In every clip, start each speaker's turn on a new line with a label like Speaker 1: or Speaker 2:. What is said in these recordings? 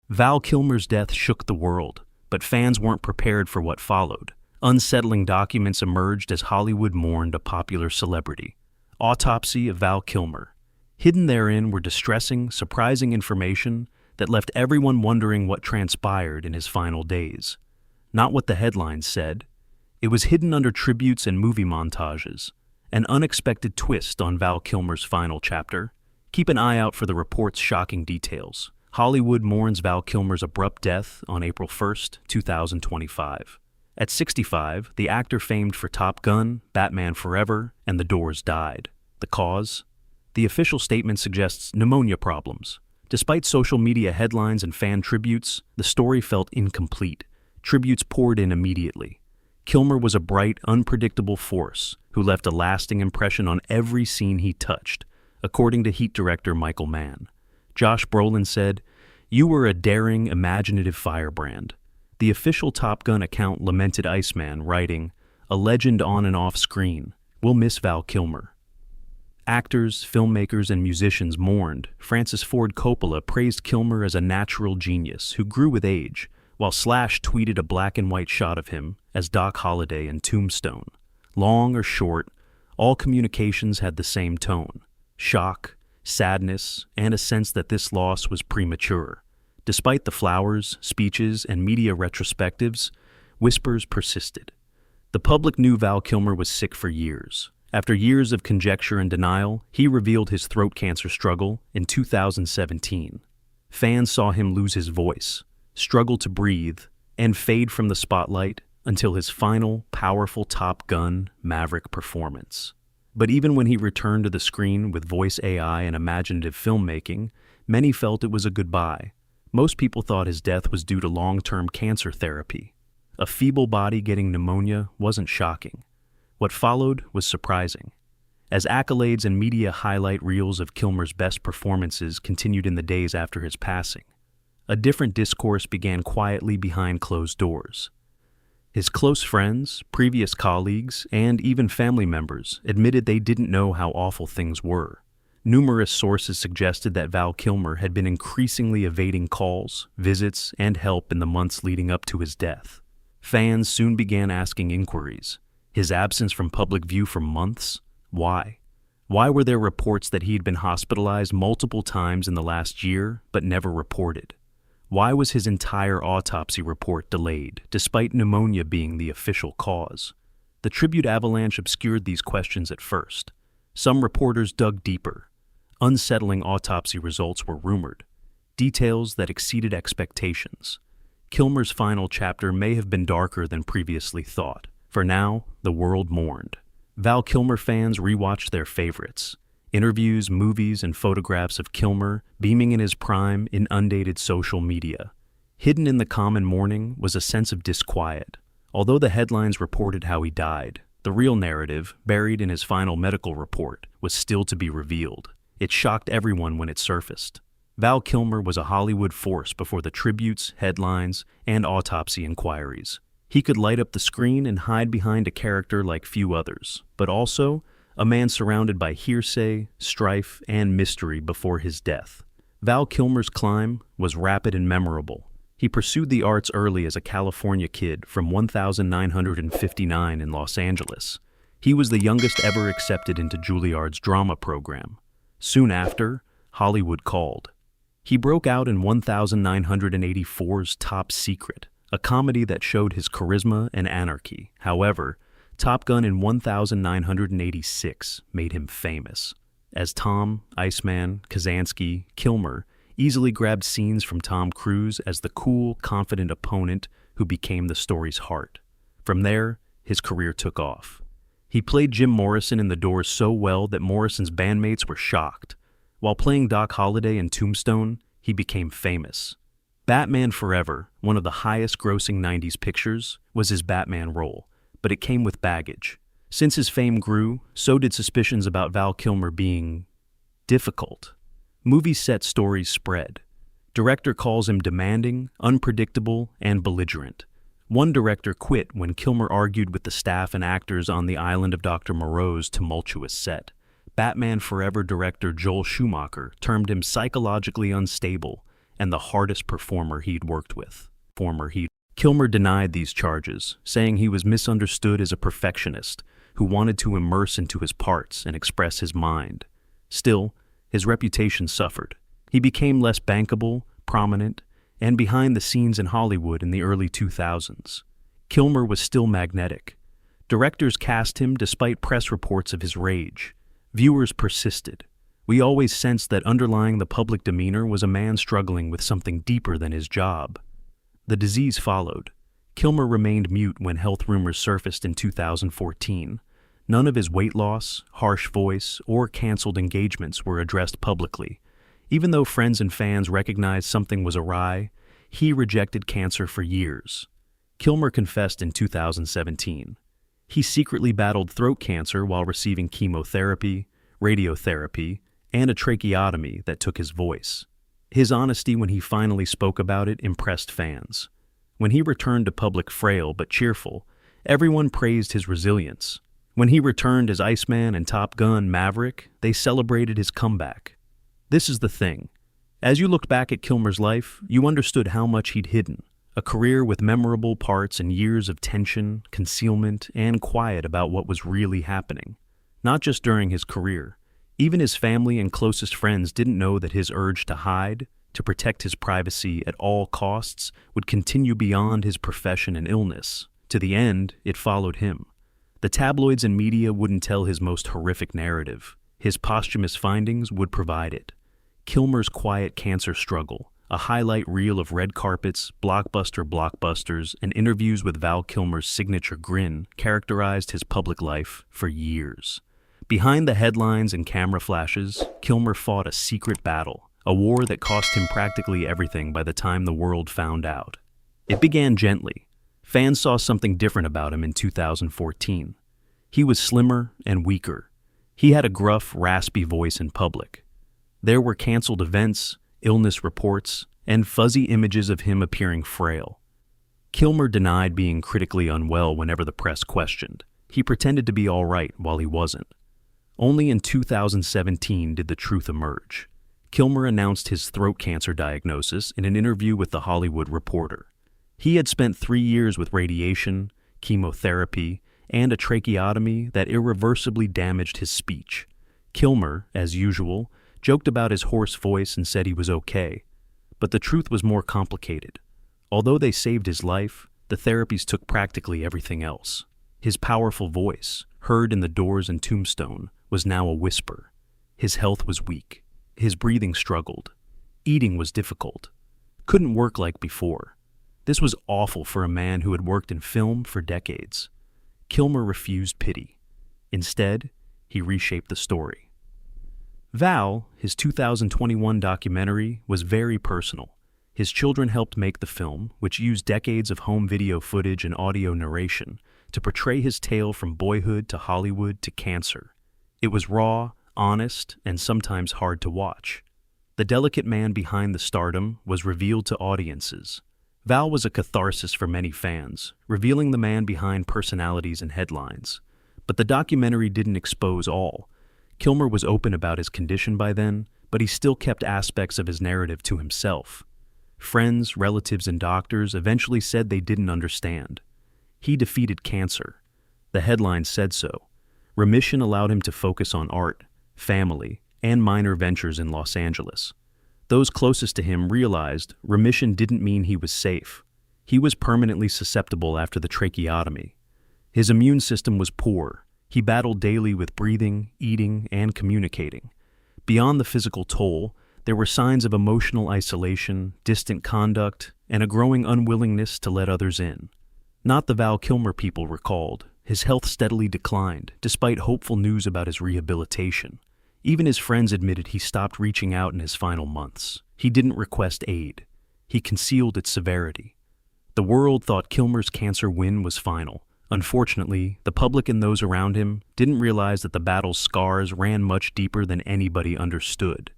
Speaker 1: Val Kilmer's death shook the world, but fans weren't prepared for what followed. Unsettling documents emerged as Hollywood mourned a popular celebrity. Autopsy of Val Kilmer. Hidden therein were distressing, surprising information that left everyone wondering what transpired in his final days. Not what the headlines said. It was hidden under tributes and movie montages. An unexpected twist on Val Kilmer's final chapter. Keep an eye out for the report's shocking details. Hollywood mourns Val Kilmer's abrupt death on April 1st, 2025. At 65, the actor famed for Top Gun, Batman Forever, and The Doors died. The cause? The official statement suggests pneumonia problems. Despite social media headlines and fan tributes, the story felt incomplete. Tributes poured in immediately. Kilmer was a bright, unpredictable force who left a lasting impression on every scene he touched, according to Heat director Michael Mann. Josh Brolin said, "You were a daring, imaginative firebrand." The official Top Gun account lamented Iceman, writing, "A legend on and off screen. We'll miss Val Kilmer." Actors, filmmakers, and musicians mourned. Francis Ford Coppola praised Kilmer as a natural genius who grew with age, while Slash tweeted a black-and-white shot of him as Doc Holliday in Tombstone. Long or short, all communications had the same tone: shock, sadness, and a sense that this loss was premature. Despite the flowers, speeches, and media retrospectives, whispers persisted. The public knew Val Kilmer was sick for years. After years of conjecture and denial, he revealed his throat cancer struggle in 2017. Fans saw him lose his voice, struggle to breathe, and fade from the spotlight until his final, powerful Top Gun Maverick performance. But even when he returned to the screen with voice AI and imaginative filmmaking, many felt it was a goodbye. Most people thought his death was due to long-term cancer therapy. A feeble body getting pneumonia wasn't shocking. What followed was surprising. As accolades and media highlight reels of Kilmer's best performances continued in the days after his passing, a different discourse began quietly behind closed doors. His close friends, previous colleagues, and even family members admitted they didn't know how awful things were. Numerous sources suggested that Val Kilmer had been increasingly evading calls, visits, and help in the months leading up to his death. Fans soon began asking inquiries. His absence from public view for months? Why? Why were there reports that he had been hospitalized multiple times in the last year, but never reported? Why was his entire autopsy report delayed, despite pneumonia being the official cause? The tribute avalanche obscured these questions at first. Some reporters dug deeper. Unsettling autopsy results were rumored, details that exceeded expectations. Kilmer's final chapter may have been darker than previously thought. For now, the world mourned. Val Kilmer fans rewatched their favorites. Interviews, movies, and photographs of Kilmer beaming in his prime inundated social media. Hidden in the common mourning was a sense of disquiet. Although the headlines reported how he died, the real narrative, buried in his final medical report, was still to be revealed. It shocked everyone when it surfaced. Val Kilmer was a Hollywood force before the tributes, headlines, and autopsy inquiries. He could light up the screen and hide behind a character like few others, but also a man surrounded by hearsay, strife, and mystery before his death. Val Kilmer's climb was rapid and memorable. He pursued the arts early as a California kid from 1959 in Los Angeles. He was the youngest ever accepted into Juilliard's drama program. Soon after, Hollywood called. He broke out in 1984's Top Secret, a comedy that showed his charisma and anarchy. However, Top Gun in 1986 made him famous. As Tom, Iceman, Kazansky, Kilmer easily grabbed scenes from Tom Cruise as the cool, confident opponent who became the story's heart. From there, his career took off. He played Jim Morrison in The Doors so well that Morrison's bandmates were shocked. While playing Doc Holliday in Tombstone, he became famous. Batman Forever, one of the highest-grossing 90s pictures, was his Batman role, but it came with baggage. Since his fame grew, so did suspicions about Val Kilmer being difficult. Movie set stories spread. Director calls him demanding, unpredictable, and belligerent. One director quit when Kilmer argued with the staff and actors on the island of Dr. Moreau's tumultuous set. Batman Forever director Joel Schumacher termed him psychologically unstable and the hardest performer he'd worked with. Kilmer denied these charges, saying he was misunderstood as a perfectionist who wanted to immerse into his parts and express his mind. Still, his reputation suffered. He became less bankable, prominent, and behind the scenes in Hollywood in the early 2000s. Kilmer was still magnetic. Directors cast him despite press reports of his rage. Viewers persisted. We always sensed that underlying the public demeanor was a man struggling with something deeper than his job. The disease followed. Kilmer remained mute when health rumors surfaced in 2014. None of his weight loss, harsh voice, or canceled engagements were addressed publicly. Even though friends and fans recognized something was awry, he rejected cancer for years. Kilmer confessed in 2017. He secretly battled throat cancer while receiving chemotherapy, radiotherapy, and a tracheotomy that took his voice. His honesty when he finally spoke about it impressed fans. When he returned to public frail but cheerful, everyone praised his resilience. When he returned as Iceman and Top Gun Maverick, they celebrated his comeback. This is the thing. As you looked back at Kilmer's life, you understood how much he'd hidden. A career with memorable parts and years of tension, concealment, and quiet about what was really happening. Not just during his career. Even his family and closest friends didn't know that his urge to hide, to protect his privacy at all costs, would continue beyond his profession and illness. To the end, it followed him. The tabloids and media wouldn't tell his most horrific narrative. His posthumous findings would provide it. Kilmer's quiet cancer struggle, a highlight reel of red carpets, blockbusters, and interviews with Val Kilmer's signature grin, characterized his public life for years. Behind the headlines and camera flashes, Kilmer fought a secret battle, a war that cost him practically everything by the time the world found out. It began gently. Fans saw something different about him in 2014. He was slimmer and weaker. He had a gruff, raspy voice in public. There were canceled events, illness reports, and fuzzy images of him appearing frail. Kilmer denied being critically unwell whenever the press questioned. He pretended to be all right while he wasn't. Only in 2017 did the truth emerge. Kilmer announced his throat cancer diagnosis in an interview with The Hollywood Reporter. He had spent 3 years with radiation, chemotherapy, and a tracheotomy that irreversibly damaged his speech. Kilmer, as usual, joked about his hoarse voice and said he was okay. But the truth was more complicated. Although they saved his life, the therapies took practically everything else. His powerful voice, heard in the doors and Tombstone, was now a whisper. His health was weak. His breathing struggled. Eating was difficult. Couldn't work like before. This was awful for a man who had worked in film for decades. Kilmer refused pity. Instead, he reshaped the story. Val, his 2021 documentary, was very personal. His children helped make the film, which used decades of home video footage and audio narration to portray his tale from boyhood to Hollywood to cancer. It was raw, honest, and sometimes hard to watch. The delicate man behind the stardom was revealed to audiences. Val was a catharsis for many fans, revealing the man behind personalities and headlines. But the documentary didn't expose all. Kilmer was open about his condition by then, but he still kept aspects of his narrative to himself. Friends, relatives, and doctors eventually said they didn't understand. He defeated cancer. The headline said so. Remission allowed him to focus on art, family, and minor ventures in Los Angeles. Those closest to him realized remission didn't mean he was safe. He was permanently susceptible after the tracheotomy. His immune system was poor. He battled daily with breathing, eating, and communicating. Beyond the physical toll, there were signs of emotional isolation, distant conduct, and a growing unwillingness to let others in. Not the Val Kilmer people recalled. His health steadily declined, despite hopeful news about his rehabilitation. Even his friends admitted he stopped reaching out in his final months. He didn't request aid. He concealed its severity. The world thought Kilmer's cancer win was final. Unfortunately, the public and those around him didn't realize that the battle's scars ran much deeper than anybody understood.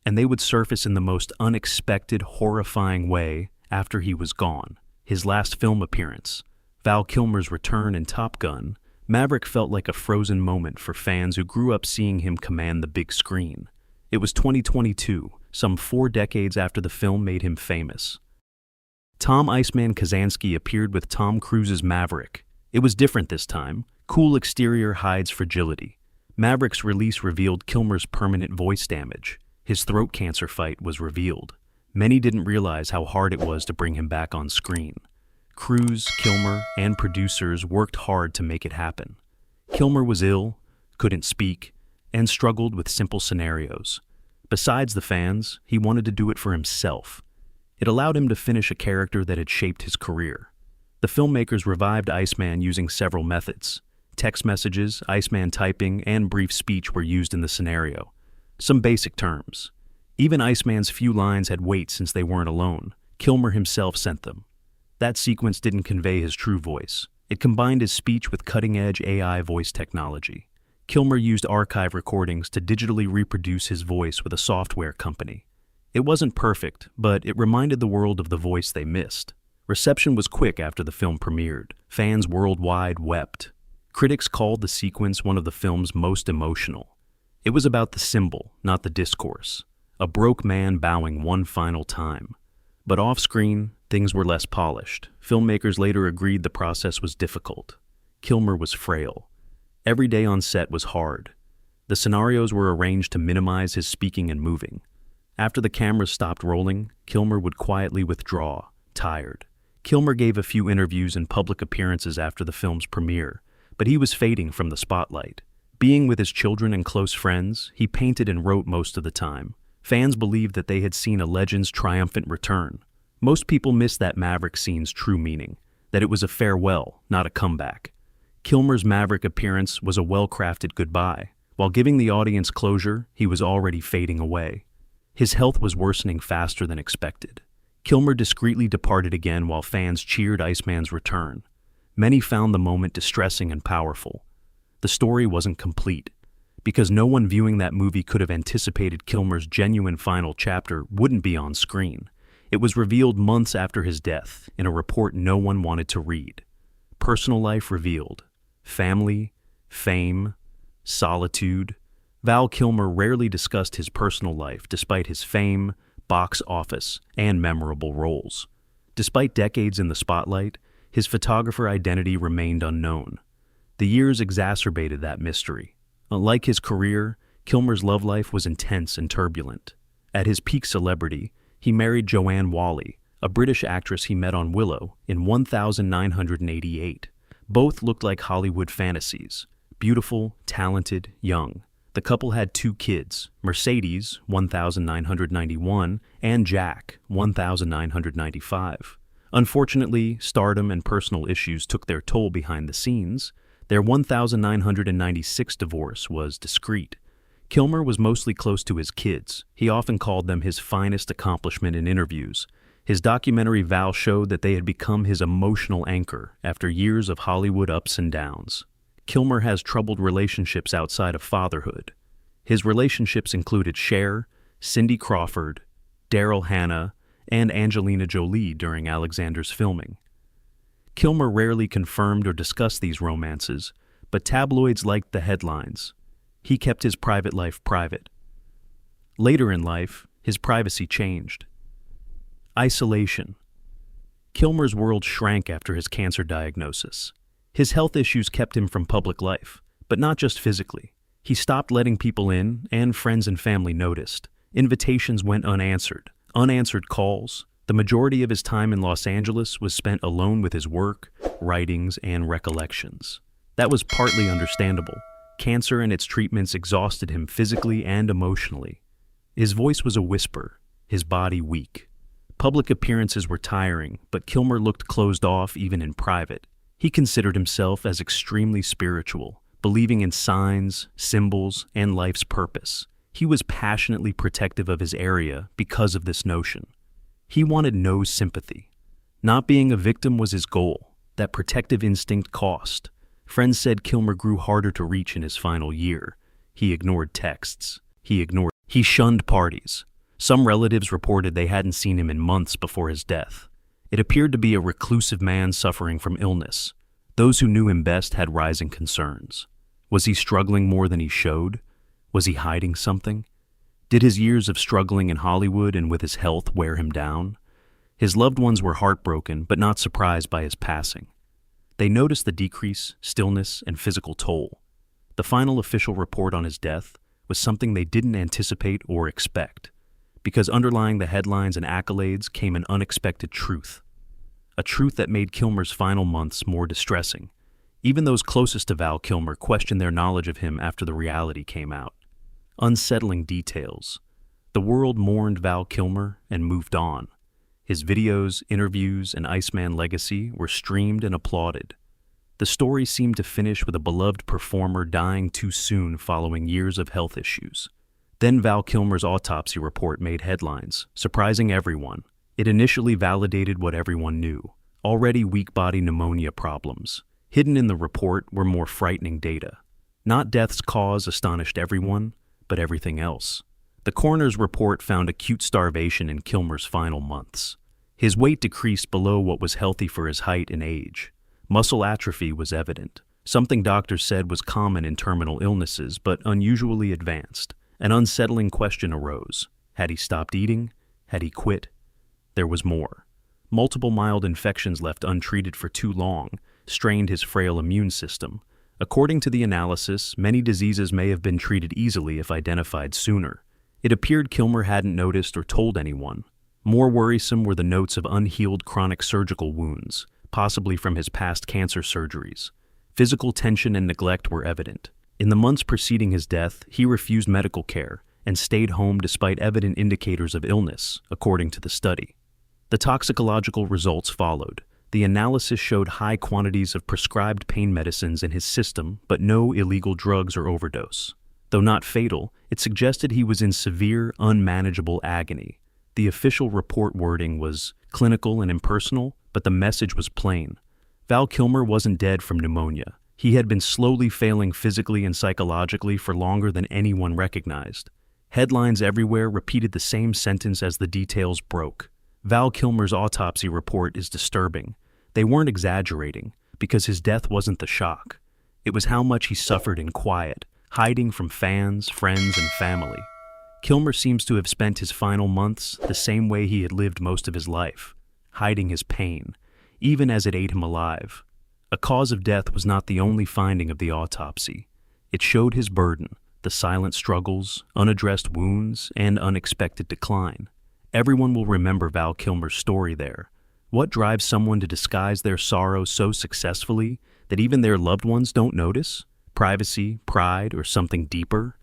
Speaker 1: And they would surface in the most unexpected, horrifying way after he was gone. His last film appearance, Val Kilmer's return in Top Gun, Maverick felt like a frozen moment for fans who grew up seeing him command the big screen. It was 2022, some 4 decades after the film made him famous. Tom "Iceman" Kazansky appeared with Tom Cruise's Maverick. It was different this time. Cool exterior hides fragility. Maverick's release revealed Kilmer's permanent voice damage. His throat cancer fight was revealed. Many didn't realize how hard it was to bring him back on screen. Cruise, Kilmer, and producers worked hard to make it happen. Kilmer was ill, couldn't speak, and struggled with simple scenarios. Besides the fans, he wanted to do it for himself. It allowed him to finish a character that had shaped his career. The filmmakers revived Iceman using several methods. Text messages, Iceman typing, and brief speech were used in the scenario. Some basic terms. Even Iceman's few lines had weight since they weren't alone. Kilmer himself sent them. That sequence didn't convey his true voice. It combined his speech with cutting-edge AI voice technology. Kilmer used archive recordings to digitally reproduce his voice with a software company. It wasn't perfect, but it reminded the world of the voice they missed. Reception was quick after the film premiered. Fans worldwide wept. Critics called the sequence one of the film's most emotional. It was about the symbol, not the discourse. A broke man bowing one final time. But off-screen, things were less polished. Filmmakers later agreed the process was difficult. Kilmer was frail. Every day on set was hard. The scenarios were arranged to minimize his speaking and moving. After the cameras stopped rolling, Kilmer would quietly withdraw, tired. Kilmer gave a few interviews and public appearances after the film's premiere, but he was fading from the spotlight. Being with his children and close friends, he painted and wrote most of the time. Fans believed that they had seen a legend's triumphant return. Most people missed that Maverick scene's true meaning, that it was a farewell, not a comeback. Kilmer's Maverick appearance was a well-crafted goodbye. While giving the audience closure, he was already fading away. His health was worsening faster than expected. Kilmer discreetly departed again while fans cheered Iceman's return. Many found the moment distressing and powerful. The story wasn't complete, because no one viewing that movie could have anticipated Kilmer's genuine final chapter wouldn't be on screen. It was revealed months after his death, in a report no one wanted to read. Personal life revealed. Family, fame, solitude. Val Kilmer rarely discussed his personal life despite his fame, box office, and memorable roles. Despite decades in the spotlight, his photographer identity remained unknown. The years exacerbated that mystery. Unlike his career, Kilmer's love life was intense and turbulent. At his peak celebrity, he married Joanne Whalley, a British actress he met on Willow in 1988. Both looked like Hollywood fantasies, beautiful, talented, young. The couple had 2 kids, Mercedes, 1991, and Jack, 1995. Unfortunately, stardom and personal issues took their toll behind the scenes. Their 1996 divorce was discreet. Kilmer was mostly close to his kids. He often called them his finest accomplishment in interviews. His documentary Val showed that they had become his emotional anchor after years of Hollywood ups and downs. Kilmer has troubled relationships outside of fatherhood. His relationships included Cher, Cindy Crawford, Daryl Hannah, and Angelina Jolie during Alexander's filming. Kilmer rarely confirmed or discussed these romances, but tabloids liked the headlines. He kept his private life private. Later in life, his privacy changed. Isolation. Kilmer's world shrank after his cancer diagnosis. His health issues kept him from public life, but not just physically. He stopped letting people in, and friends and family noticed. Invitations went unanswered. Unanswered calls. The majority of his time in Los Angeles was spent alone with his work, writings, and recollections. That was partly understandable. Cancer and its treatments exhausted him physically and emotionally. His voice was a whisper, his body weak. Public appearances were tiring, but Kilmer looked closed off even in private. He considered himself as extremely spiritual, believing in signs, symbols, and life's purpose. He was passionately protective of his area because of this notion. He wanted no sympathy. Not being a victim was his goal. That protective instinct cost. Friends said Kilmer grew harder to reach in his final year. He ignored texts. He shunned parties. Some relatives reported they hadn't seen him in months before his death. It appeared to be a reclusive man suffering from illness. Those who knew him best had rising concerns. Was he struggling more than he showed? Was he hiding something? Did his years of struggling in Hollywood and with his health wear him down? His loved ones were heartbroken but not surprised by his passing. They noticed the decrease, stillness, and physical toll. The final official report on his death was something they didn't anticipate or expect, because underlying the headlines and accolades came an unexpected truth. A truth that made Kilmer's final months more distressing. Even those closest to Val Kilmer questioned their knowledge of him after the reality came out. Unsettling details. The world mourned Val Kilmer and moved on. His videos, interviews, and Iceman legacy were streamed and applauded. The story seemed to finish with a beloved performer dying too soon following years of health issues. Then Val Kilmer's autopsy report made headlines, surprising everyone. It initially validated what everyone knew: already weak body pneumonia problems. Hidden in the report were more frightening data. Not death's cause astonished everyone, but everything else. The coroner's report found acute starvation in Kilmer's final months. His weight decreased below what was healthy for his height and age. Muscle atrophy was evident, something doctors said was common in terminal illnesses but unusually advanced. An unsettling question arose. Had he stopped eating? Had he quit? There was more. Multiple mild infections left untreated for too long strained his frail immune system. According to the analysis, many diseases may have been treated easily if identified sooner. It appeared Kilmer hadn't noticed or told anyone. More worrisome were the notes of unhealed chronic surgical wounds, possibly from his past cancer surgeries. Physical tension and neglect were evident. In the months preceding his death, he refused medical care and stayed home despite evident indicators of illness, according to the study. The toxicological results followed. The analysis showed high quantities of prescribed pain medicines in his system, but no illegal drugs or overdose. Though not fatal, it suggested he was in severe, unmanageable agony. The official report wording was clinical and impersonal, but the message was plain. Val Kilmer wasn't dead from pneumonia. He had been slowly failing physically and psychologically for longer than anyone recognized. Headlines everywhere repeated the same sentence as the details broke. Val Kilmer's autopsy report is disturbing. They weren't exaggerating, because his death wasn't the shock. It was how much he suffered in quiet, hiding from fans, friends, and family. Kilmer seems to have spent his final months the same way he had lived most of his life, hiding his pain, even as it ate him alive. A cause of death was not the only finding of the autopsy. It showed his burden, the silent struggles, unaddressed wounds, and unexpected decline. Everyone will remember Val Kilmer's story there. What drives someone to disguise their sorrow so successfully that even their loved ones don't notice? Privacy, pride, or something deeper?